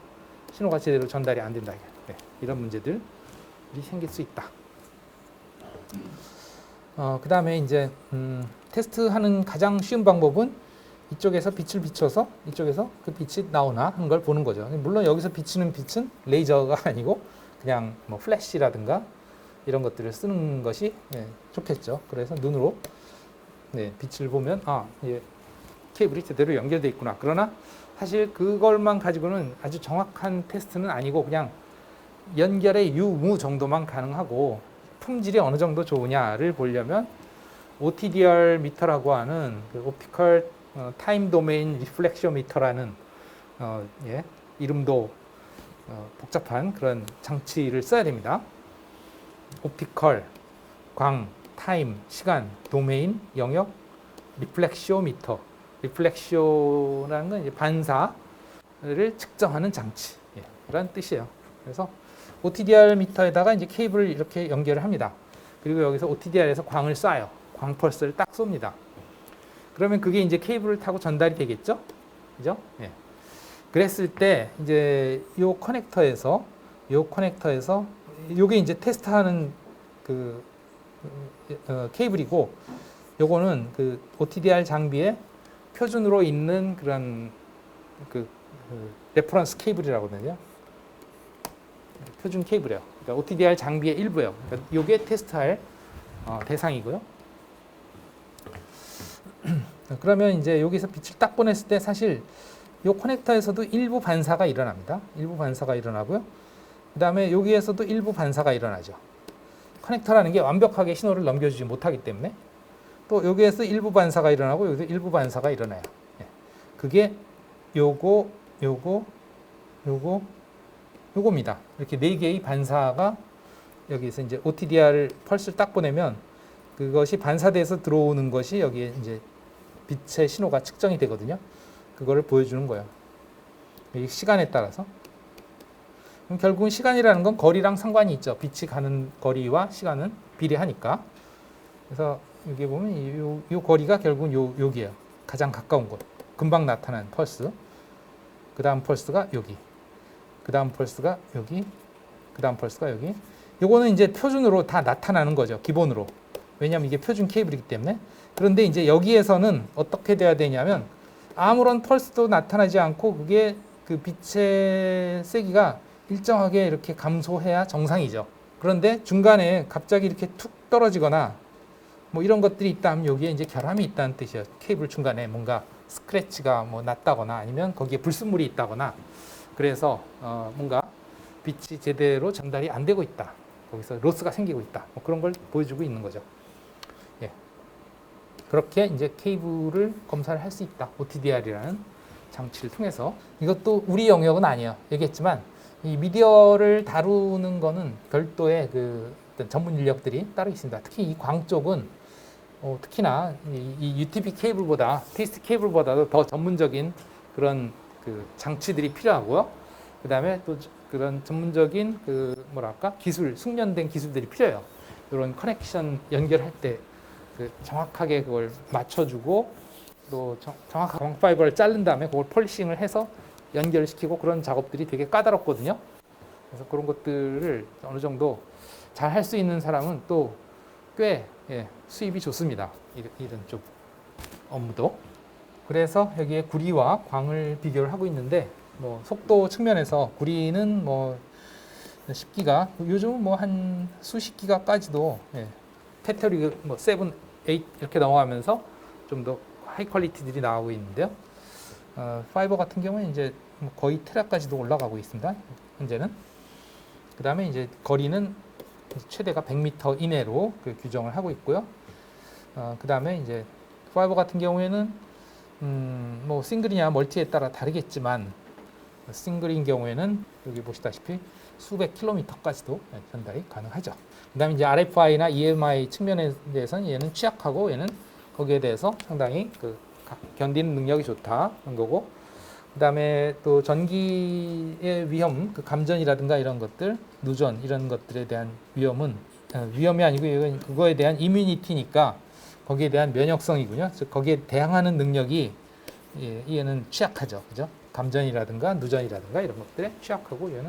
신호가 제대로 전달이 안 된다. 네, 이런 문제들이 생길 수 있다. 그 다음에 이제 테스트하는 가장 쉬운 방법은 이쪽에서 빛을 비춰서 이쪽에서 그 빛이 나오나 하는 걸 보는 거죠. 물론 여기서 비치는 빛은 레이저가 아니고 그냥 뭐 플래시라든가 이런 것들을 쓰는 것이 좋겠죠. 그래서 눈으로 빛을 보면 케이블이 제대로 연결되어 있구나. 그러나 사실 그걸만 가지고는 아주 정확한 테스트는 아니고 그냥 연결의 유무 정도만 가능하고 품질이 어느 정도 좋으냐를 보려면 OTDR 미터라고 하는 그 오피컬 타임 도메인 리플렉시오미터라는 이름도 복잡한 그런 장치를 써야 됩니다. 오피컬, 광, 타임, 시간, 도메인, 영역, 리플렉시오미터. 리플렉시오라는 건 이제 반사를 측정하는 장치. 그런 뜻이에요. 그래서 OTDR 미터에다가 이제 케이블을 이렇게 연결을 합니다. 그리고 여기서 OTDR에서 광을 쏴요. 광 펄스를 딱 쏩니다. 그러면 그게 이제 케이블을 타고 전달이 되겠죠? 그죠? 예. 그랬을 때 이제 요 커넥터에서 요게 이제 테스트하는 그 케이블이고 요거는 그 OTDR 장비에 표준으로 있는 그런 그 레퍼런스 케이블이라고 하거든요. 표준 케이블이에요. 그러니까 OTDR 장비의 일부예요. 그러니까 요게 테스트할 대상이고요. 그러면 이제 여기서 빛을 딱 보냈을 때 사실 이 커넥터에서도 일부 반사가 일어납니다. 일부 반사가 일어나고요. 그 다음에 여기에서도 일부 반사가 일어나죠. 커넥터라는 게 완벽하게 신호를 넘겨주지 못하기 때문에 또 여기에서 일부 반사가 일어나고 여기서 일부 반사가 일어나요. 그게 요겁니다. 이렇게 네 개의 반사가 여기서 이제 OTDR 펄스를 딱 보내면 그것이 반사돼서 들어오는 것이 여기에 이제 빛의 신호가 측정이 되거든요. 그거를 보여주는 거예요. 이 시간에 따라서. 그럼 결국은 시간이라는 건 거리랑 상관이 있죠. 빛이 가는 거리와 시간은 비례하니까. 그래서 여기 보면 이 거리가 결국은 여기예요. 가장 가까운 곳. 금방 나타나는 펄스. 그 다음 펄스가 여기. 그 다음 펄스가 여기. 그 다음 펄스가 여기. 요거는 이제 표준으로 다 나타나는 거죠. 기본으로. 왜냐하면 이게 표준 케이블이기 때문에. 그런데 이제 여기에서는 어떻게 돼야 되냐면 아무런 펄스도 나타나지 않고 그게 그 빛의 세기가 일정하게 이렇게 감소해야 정상이죠. 그런데 중간에 갑자기 이렇게 툭 떨어지거나 뭐 이런 것들이 있다면 여기에 이제 결함이 있다는 뜻이에요. 케이블 중간에 뭔가 스크래치가 뭐 났다거나 아니면 거기에 불순물이 있다거나 그래서 뭔가 빛이 제대로 전달이 안 되고 있다. 거기서 로스가 생기고 있다. 뭐 그런 걸 보여주고 있는 거죠. 예. 그렇게 이제 케이블을 검사를 할 수 있다. OTDR이라는 장치를 통해서. 이것도 우리 영역은 아니에요. 얘기했지만 이 미디어를 다루는 거는 별도의 그 어떤 전문 인력들이 따로 있습니다. 특히 이 광 쪽은 특히나 이 UTP 케이블보다 테이스트 케이블보다도 더 전문적인 그런 그 장치들이 필요하고요. 그 다음에 또 그런 전문적인 그 뭐랄까 기술, 숙련된 기술들이 필요해요. 이런 커넥션 연결할 때 그 정확하게 그걸 맞춰주고 또 정확한 광 파이버를 자른 다음에 그걸 폴리싱을 해서 연결시키고 그런 작업들이 되게 까다롭거든요. 그래서 그런 것들을 어느 정도 잘 할 수 있는 사람은 또 꽤 수입이 좋습니다. 이런 쪽 업무도. 그래서 여기에 구리와 광을 비교를 하고 있는데 뭐 속도 측면에서 구리는 뭐 10기가, 요즘은 뭐 한 수십 기가까지도 패터리 뭐 7, 8 이렇게 넘어가면서 좀 더 하이 퀄리티들이 나오고 있는데요. 파이버 같은 경우는 이제 거의 테라까지도 올라가고 있습니다. 현재는. 그 다음에 이제 거리는 최대가 100m 이내로 그 규정을 하고 있고요. 그 다음에 이제 파이버 같은 경우에는 뭐 싱글이냐 멀티에 따라 다르겠지만 싱글인 경우에는 여기 보시다시피 수백 킬로미터까지도 전달이 가능하죠. 그 다음에 이제 RFI나 EMI 측면에 대해서는 얘는 취약하고 얘는 거기에 대해서 상당히 그 견디는 능력이 좋다는 거고, 그다음에 또 전기의 위험, 그 감전이라든가 이런 것들, 누전 이런 것들에 대한 위험은 위험이 아니고 이건 그거에 대한 이뮤니티니까 거기에 대한 면역성이군요. 즉 거기에 대항하는 능력이 얘는 취약하죠, 그죠? 감전이라든가 누전이라든가 이런 것들에 취약하고 얘는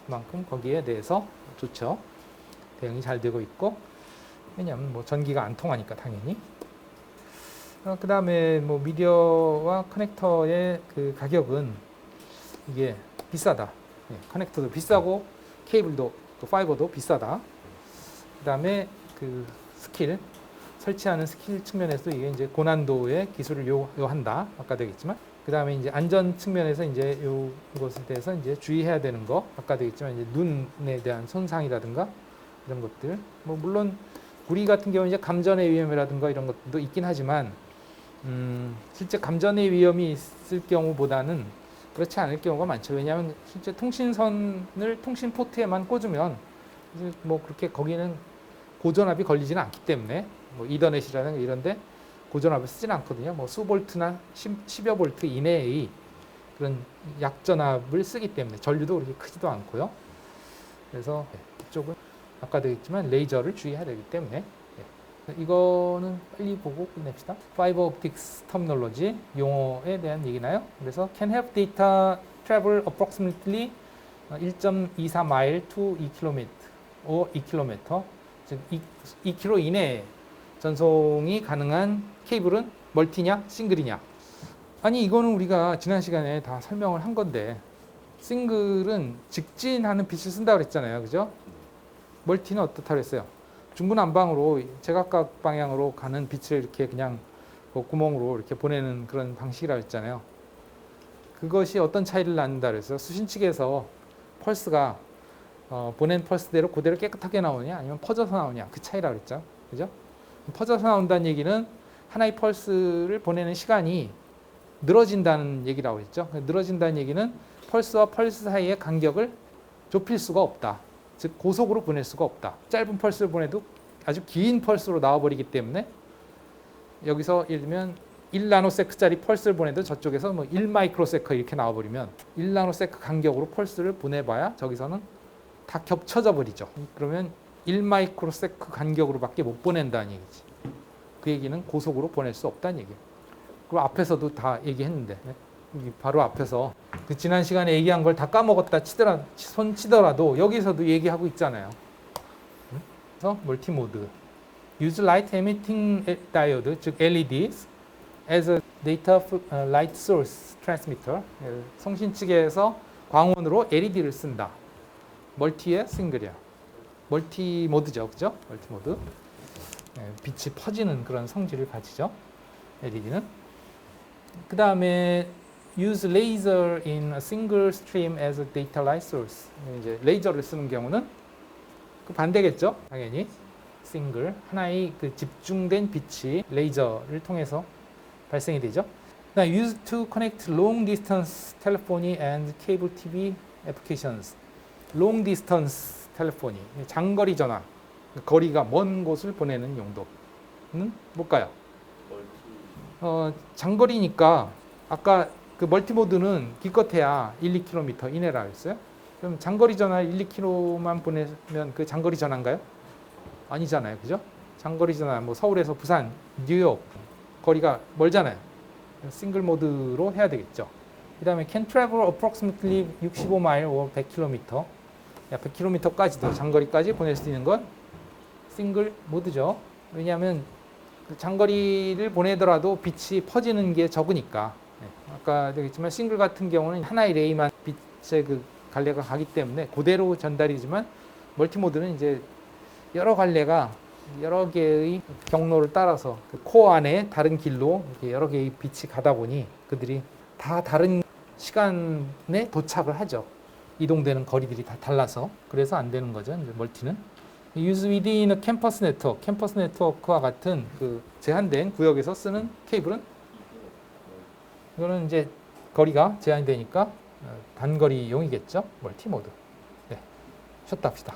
그만큼 거기에 대해서 좋죠. 대응이 잘 되고 있고 왜냐하면 뭐 전기가 안 통하니까 당연히. 그 다음에 뭐 미디어와 커넥터의 그 가격은 이게 비싸다. 커넥터도 비싸고 케이블도 또 파이버도 비싸다. 그 다음에 그 스킬 설치하는 스킬 측면에서 이게 이제 고난도의 기술을 요한다. 아까도 얘기했지만 그 다음에 이제 안전 측면에서 이제 이것에 대해서 이제 주의해야 되는 거 아까도 얘기했지만 이제 눈에 대한 손상이라든가 이런 것들 뭐 물론 구리 같은 경우는 이제 감전의 위험이라든가 이런 것도 있긴 하지만 실제 감전의 위험이 있을 경우보다는 그렇지 않을 경우가 많죠. 왜냐하면 실제 통신선을 통신 포트에만 꽂으면 뭐 그렇게 거기는 고전압이 걸리지는 않기 때문에 뭐 이더넷이라든가 이런데 고전압을 쓰지는 않거든요. 뭐 수볼트나 10여 볼트 이내의 그런 약전압을 쓰기 때문에 전류도 그렇게 크지도 않고요. 그래서 이쪽은 아까도 했지만 레이저를 주의해야 되기 때문에 이거는 빨리 보고 끝냅시다. Fiber Optics Terminology 용어에 대한 얘기나요? 그래서 can help data travel approximately 1.24 mile to 2km or 2km 즉 2km 이내에 전송이 가능한 케이블은 멀티냐 싱글이냐? 아니 이거는 우리가 지난 시간에 다 설명을 한 건데 싱글은 직진하는 빛을 쓴다고 그랬잖아요. 그죠? 멀티는 어떻다고 했어요? 중구난방으로 제각각 방향으로 가는 빛을 이렇게 그냥 그 구멍으로 이렇게 보내는 그런 방식이라고 했잖아요. 그것이 어떤 차이를 낳는다 그래서 수신측에서 펄스가 보낸 펄스대로 그대로 깨끗하게 나오냐 아니면 퍼져서 나오냐 그 차이라고 그랬죠. 그죠? 퍼져서 나온다는 얘기는 하나의 펄스를 보내는 시간이 늘어진다는 얘기라고 했죠. 늘어진다는 얘기는 펄스와 펄스 사이의 간격을 좁힐 수가 없다. 즉 고속으로 보낼 수가 없다. 짧은 펄스를 보내도 아주 긴 펄스로 나와버리기 때문에 여기서 예를 들면 1나노세크짜리 펄스를 보내도 저쪽에서 뭐 1마이크로세크 이렇게 나와버리면 1나노세크 간격으로 펄스를 보내봐야 저기서는 다 겹쳐져 버리죠. 그러면 1마이크로세크 간격으로밖에 못 보낸다는 얘기지. 그 얘기는 고속으로 보낼 수 없다는 얘기예요. 그리고 앞에서도 다 얘기했는데 바로 앞에서 그 지난 시간에 얘기한 걸 다 까먹었다 손 치더라도 여기서도 얘기하고 있잖아요. 그래서 멀티모드 use light emitting diode 즉 LEDs as a data light source transmitter 송신 측에서 광원으로 LED를 쓴다. 멀티의 싱글이야. 멀티모드죠, 그죠? 멀티모드 빛이 퍼지는 그런 성질을 가지죠. LED는. 그 다음에 use laser in a single stream as a data light source. 이제 레이저를 쓰는 경우는 그 반대겠죠, 당연히. 싱글 하나의 그 집중된 빛이 레이저를 통해서 발생이 되죠. 그다음 used to connect long distance telephony and cable TV applications. long distance telephony 장거리 전화, 거리가 먼 곳을 보내는 용도는 뭘까요? 장거리니까 아까 그 멀티모드는 기껏해야 1, 2km 이내라 했어요. 그럼 장거리 전화 1, 2km만 보내면 그 장거리 전화인가요? 아니잖아요. 그죠? 장거리 전화 뭐 서울에서 부산, 뉴욕 거리가 멀잖아요. 싱글 모드로 해야 되겠죠. 그다음에 can travel approximately 65마일 or 100km. 100km까지도 장거리까지 보낼 수 있는 건 싱글 모드죠. 왜냐하면 그 장거리를 보내더라도 빛이 퍼지는 게 적으니까. 아까 얘기했지만 싱글 같은 경우는 하나의 레이만 빛의 그 갈래가 가기 때문에 그대로 전달이지만 멀티모드는 이제 여러 갈래가 여러 개의 경로를 따라서 그 코어 안에 다른 길로 이렇게 여러 개의 빛이 가다 보니 그들이 다 다른 시간에 도착을 하죠. 이동되는 거리들이 다 달라서 그래서 안 되는 거죠. 이제 멀티는 use within a campus network, 캠퍼스 네트워크와 같은 그 제한된 구역에서 쓰는 케이블은 이거는 이제 거리가 제한이 되니까 단거리용이겠죠. 멀티모드. 네, 쉬었다 합시다.